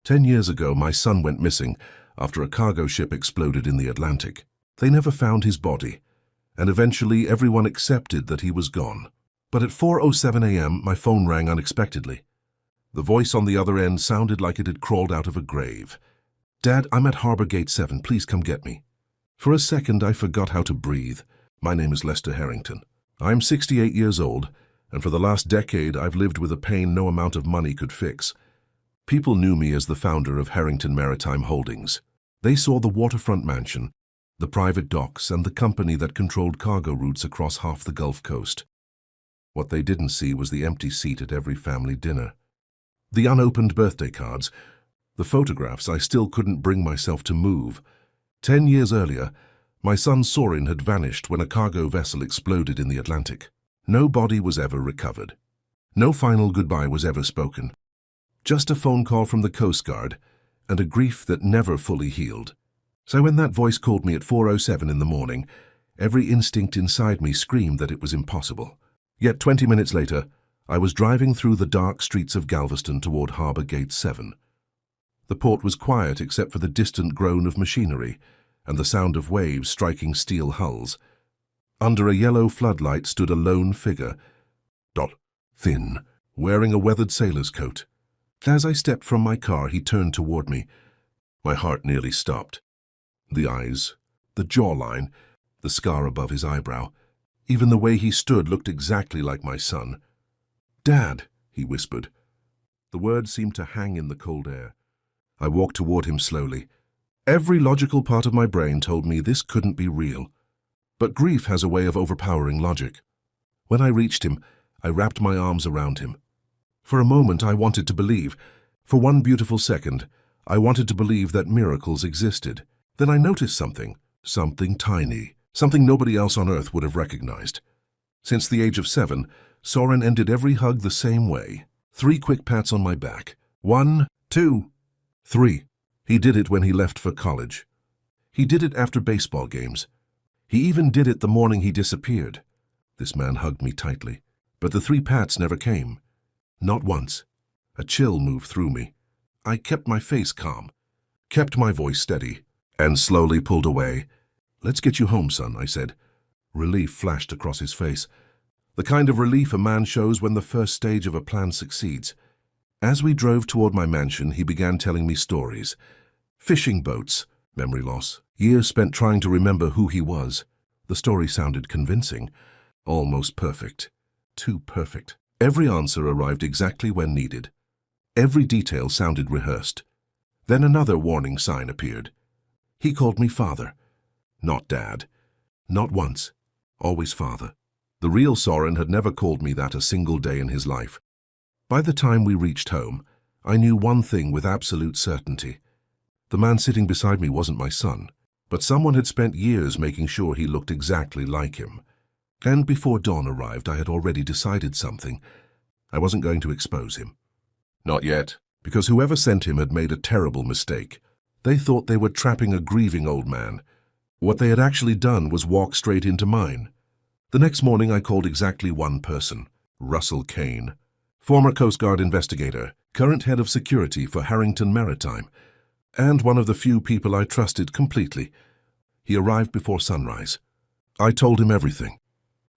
10 years ago, my son went missing after a cargo ship exploded in the Atlantic. They never found his body, and eventually everyone accepted that he was gone. But at 4:07 a.m., my phone rang unexpectedly. The voice on the other end sounded like it had crawled out of a grave. "Dad, I'm at Harbor Gate 7. Please come get me." For a second, I forgot how to breathe. My name is Lester Harrington. I'm 68 years old, and for the last decade, I've lived with a pain no amount of money could fix. People knew me as the founder of Harrington Maritime Holdings. They saw the waterfront mansion, the private docks, and the company that controlled cargo routes across half the Gulf Coast. What they didn't see was the empty seat at every family dinner, the unopened birthday cards, the photographs I still couldn't bring myself to move. 10 years earlier, my son Soren had vanished when a cargo vessel exploded in the Atlantic. No body was ever recovered. No final goodbye was ever spoken. Just a phone call from the Coast Guard, and a grief that never fully healed. So when that voice called me at 4:07 in the morning, every instinct inside me screamed that it was impossible. Yet 20 minutes later, I was driving through the dark streets of Galveston toward Harbor Gate 7. The port was quiet except for the distant groan of machinery and the sound of waves striking steel hulls. Under a yellow floodlight stood a lone figure, thin, wearing a weathered sailor's coat. As I stepped from my car, he turned toward me. My heart nearly stopped. The eyes, the jawline, the scar above his eyebrow, even the way he stood looked exactly like my son. "Dad," he whispered. The words seemed to hang in the cold air. I walked toward him slowly. Every logical part of my brain told me this couldn't be real. But grief has a way of overpowering logic. When I reached him, I wrapped my arms around him. For a moment, I wanted to believe. For one beautiful second, I wanted to believe that miracles existed. Then I noticed something tiny, something nobody else on Earth would have recognized. Since the age of 7, Soren ended every hug the same way. 3 quick pats on my back. 1, 2, 3. He did it when he left for college. He did it after baseball games. He even did it the morning he disappeared. This man hugged me tightly, but the 3 pats never came. Not once. A chill moved through me. I kept my face calm, kept my voice steady, and slowly pulled away. "Let's get you home, son," I said. Relief flashed across his face, the kind of relief a man shows when the first stage of a plan succeeds. As we drove toward my mansion, he began telling me stories. Fishing boats, memory loss, years spent trying to remember who he was. The story sounded convincing, almost perfect. Too perfect. Every answer arrived exactly when needed. Every detail sounded rehearsed. Then another warning sign appeared. He called me father. Not dad. Not once. Always father. The real Soren had never called me that a single day in his life. By the time we reached home, I knew one thing with absolute certainty. The man sitting beside me wasn't my son, but someone had spent years making sure he looked exactly like him. And before dawn arrived, I had already decided something. I wasn't going to expose him. Not yet, because whoever sent him had made a terrible mistake. They thought they were trapping a grieving old man. What they had actually done was walk straight into mine. The next morning, I called exactly one person, Russell Kane, former Coast Guard investigator, current head of security for Harrington Maritime, and one of the few people I trusted completely. He arrived before sunrise. I told him everything.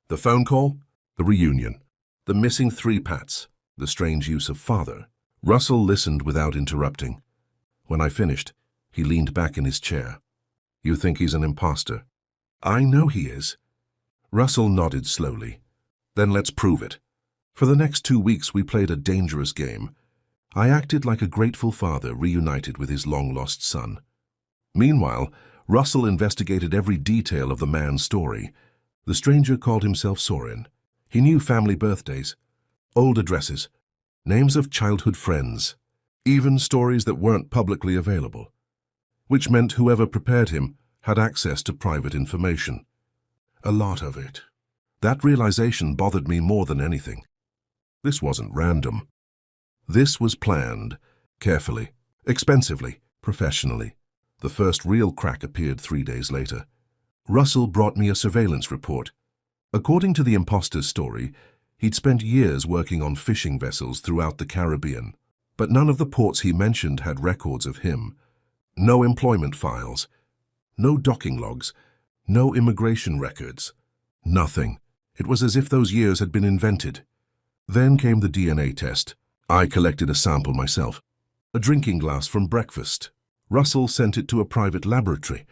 The phone call, the reunion, the missing 3 pats, the strange use of father. Russell listened without interrupting. When I finished, he leaned back in his chair. "You think he's an imposter?" "I know he is." Russell nodded slowly. "Then let's prove it." For the next 2 weeks, we played a dangerous game. I acted like a grateful father reunited with his long-lost son. Meanwhile, Russell investigated every detail of the man's story. The stranger called himself Soren. He knew family birthdays, old addresses, names of childhood friends, even stories that weren't publicly available, which meant whoever prepared him had access to private information. A lot of it. That realization bothered me more than anything. This wasn't random. This was planned, carefully, expensively, professionally. The first real crack appeared 3 days later. Russell brought me a surveillance report. According to the imposter's story, he'd spent years working on fishing vessels throughout the Caribbean. But none of the ports he mentioned had records of him. No employment files, no docking logs, no immigration records. Nothing. It was as if those years had been invented. Then came the DNA test. I collected a sample myself. A drinking glass from breakfast. Russell sent it to a private laboratory.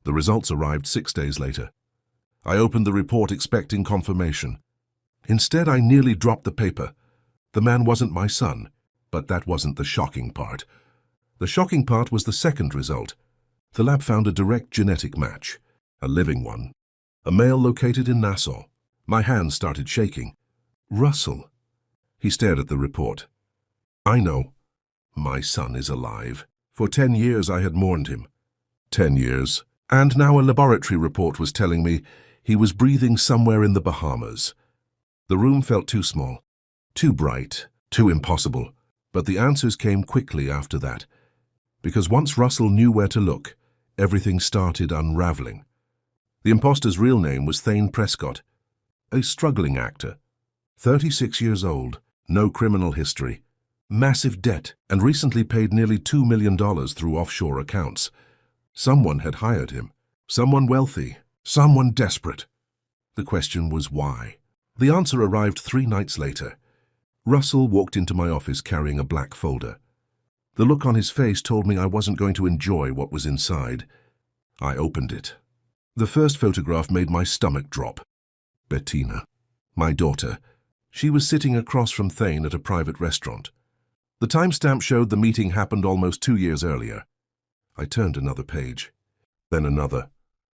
The results arrived 6 days later. I opened the report expecting confirmation. Instead, I nearly dropped the paper. The man wasn't my son, but that wasn't the shocking part. The shocking part was the second result. The lab found a direct genetic match, a living one. A male located in Nassau. My hands started shaking. Russell. He stared at the report. I know. My son is alive. For 10 years I had mourned him. 10 years. And now a laboratory report was telling me he was breathing somewhere in the Bahamas. The room felt too small, too bright, too impossible. But the answers came quickly after that. Because once Russell knew where to look, everything started unraveling. The imposter's real name was Thane Prescott, a struggling actor. 36 years old, no criminal history, massive debt, and recently paid nearly $2 million through offshore accounts. Someone had hired him. Someone wealthy. Someone desperate. The question was why. The answer arrived 3 nights later. Russell walked into my office carrying a black folder. The look on his face told me I wasn't going to enjoy what was inside. I opened it. The first photograph made my stomach drop. Bettina, my daughter. She was sitting across from Thane at a private restaurant. The timestamp showed the meeting happened almost 2 years earlier. I turned another page, then another.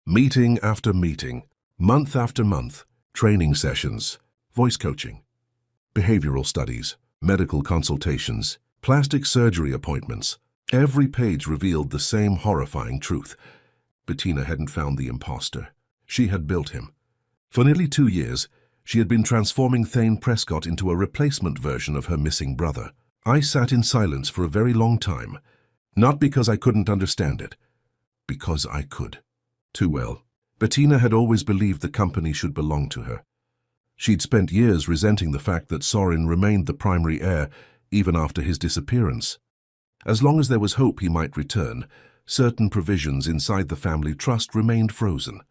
Meeting after meeting, month after month, training sessions, voice coaching, behavioral studies, medical consultations, plastic surgery appointments. Every page revealed the same horrifying truth. Bettina hadn't found the imposter. She had built him. For nearly 2 years, she had been transforming Thane Prescott into a replacement version of her missing brother. I sat in silence for a very long time, not because I couldn't understand it, because I could. Too well. Bettina had always believed the company should belong to her. She'd spent years resenting the fact that Sorin remained the primary heir even after his disappearance. As long as there was hope he might return, certain provisions inside the family trust remained frozen.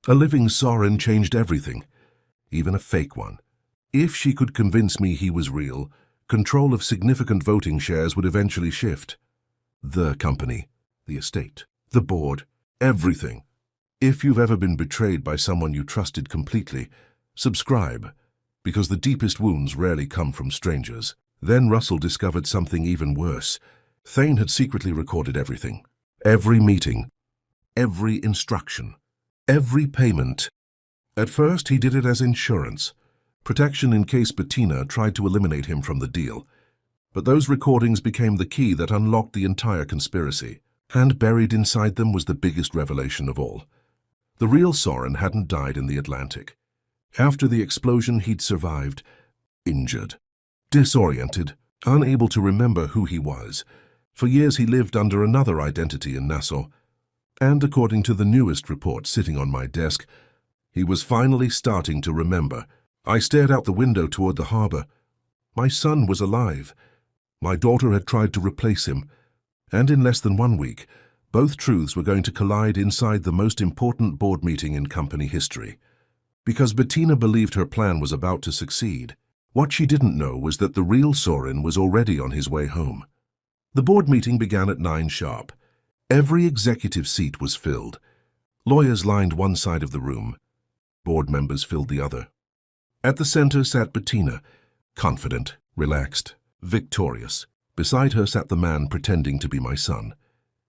A living Sorin changed everything, even a fake one. If she could convince me he was real, control of significant voting shares would eventually shift. The company, the estate, the board, everything. If you've ever been betrayed by someone you trusted completely, subscribe, because the deepest wounds rarely come from strangers. Then Russell discovered something even worse. Thane had secretly recorded everything. Every meeting, every instruction, every payment. At first, he did it as insurance, protection in case Bettina tried to eliminate him from the deal. But those recordings became the key that unlocked the entire conspiracy. And buried inside them was the biggest revelation of all. The real Sorin hadn't died in the Atlantic. After the explosion, he'd survived, injured, disoriented, unable to remember who he was. For years he lived under another identity in Nassau. And according to the newest report sitting on my desk, he was finally starting to remember. I stared out the window toward the harbor. My son was alive. My daughter had tried to replace him. And in less than 1 week, both truths were going to collide inside the most important board meeting in company history. Because Bettina believed her plan was about to succeed. What she didn't know was that the real Sorin was already on his way home. The board meeting began at 9 sharp. Every executive seat was filled. Lawyers lined one side of the room. Board members filled the other. At the center sat Bettina, confident, relaxed, victorious. Beside her sat the man pretending to be my son.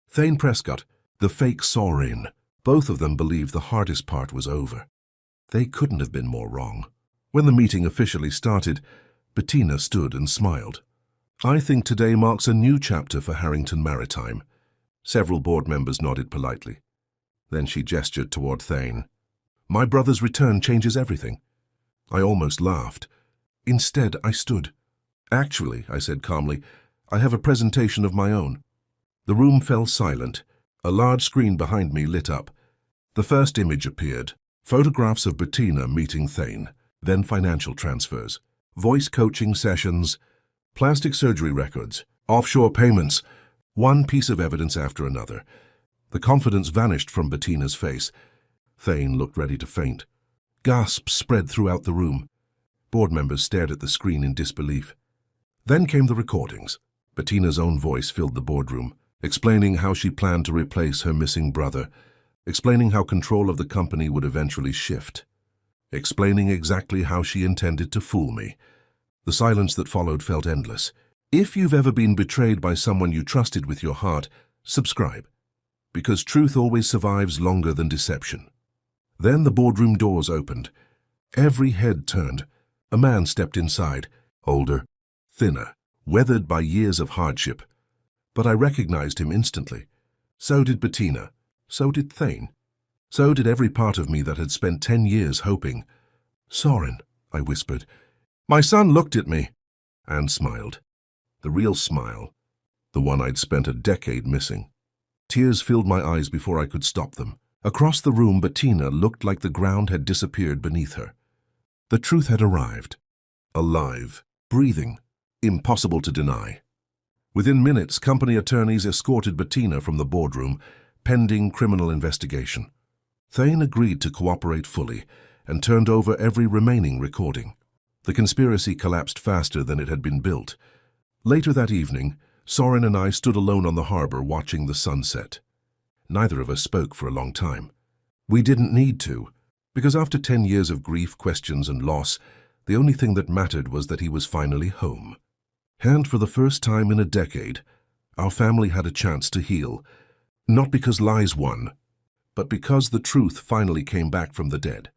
Thane Prescott, the fake Sorin. Both of them believed the hardest part was over. They couldn't have been more wrong. When the meeting officially started, Bettina stood and smiled. I think today marks a new chapter for Harrington Maritime. Several board members nodded politely. Then she gestured toward Thane. My brother's return changes everything. I almost laughed. Instead, I stood. Actually, I said calmly, I have a presentation of my own. The room fell silent. A large screen behind me lit up. The first image appeared. Photographs of Bettina meeting Thane, then financial transfers, voice coaching sessions, Plastic surgery records, offshore payments, one piece of evidence after another. The confidence vanished from Bettina's face. Thane looked ready to faint. Gasps spread throughout the room. Board members stared at the screen in disbelief. Then came the recordings. Bettina's own voice filled the boardroom, explaining how she planned to replace her missing brother, explaining how control of the company would eventually shift, explaining exactly how she intended to fool me. The silence that followed felt endless. If you've ever been betrayed by someone you trusted with your heart, subscribe, because truth always survives longer than deception. Then the boardroom doors opened. Every head turned. A man stepped inside, older, thinner, weathered by years of hardship. But I recognized him instantly. So did Bettina. So did Thane. So did every part of me that had spent 10 years hoping. "Soren," I whispered. My son looked at me and smiled. The real smile, the one I'd spent a decade missing. Tears filled my eyes before I could stop them. Across the room, Bettina looked like the ground had disappeared beneath her. The truth had arrived. Alive, breathing, impossible to deny. Within minutes, company attorneys escorted Bettina from the boardroom, pending criminal investigation. Thane agreed to cooperate fully and turned over every remaining recording. The conspiracy collapsed faster than it had been built. Later that evening, Soren and I stood alone on the harbor watching the sunset. Neither of us spoke for a long time. We didn't need to, because after 10 years of grief, questions, and loss, the only thing that mattered was that he was finally home. And for the first time in a decade, our family had a chance to heal, not because lies won, but because the truth finally came back from the dead.